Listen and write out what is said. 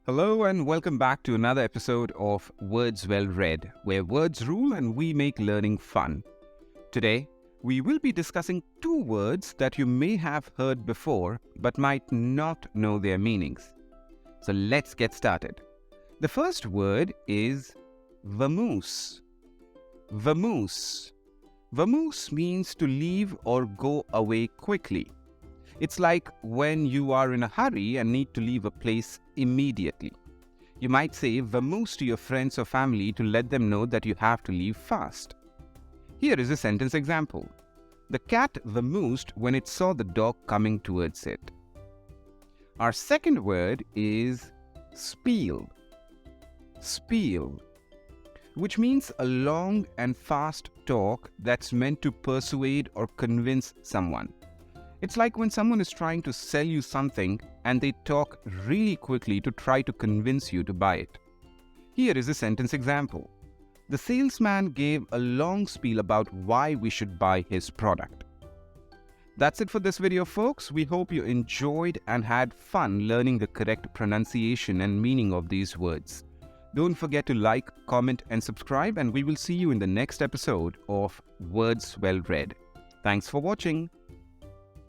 Hello and welcome back to another episode of Words Well Read, where words rule and we make learning fun. Today, we will be discussing two words that you may have heard before but might not know their meanings. So let's get started. The first word is vamoose. Vamoose. Vamoose means to leave or go away quickly. It's like when you are in a hurry and need to leave a place immediately. You might say vamoose to your friends or family to let them know that you have to leave fast. Here is a sentence example. The cat vamoosed when it saw the dog coming towards it. Our second word is spiel. Spiel, which means a long and fast talk that's meant to persuade or convince someone. It's like when someone is trying to sell you something and they talk really quickly to try to convince you to buy it. Here is a sentence example. The salesman gave a long spiel about why we should buy his product. That's it for this video, folks. We hope you enjoyed and had fun learning the correct pronunciation and meaning of these words. Don't forget to like, comment, and subscribe, and we will see you in the next episode of Words Well Read. Thanks for watching.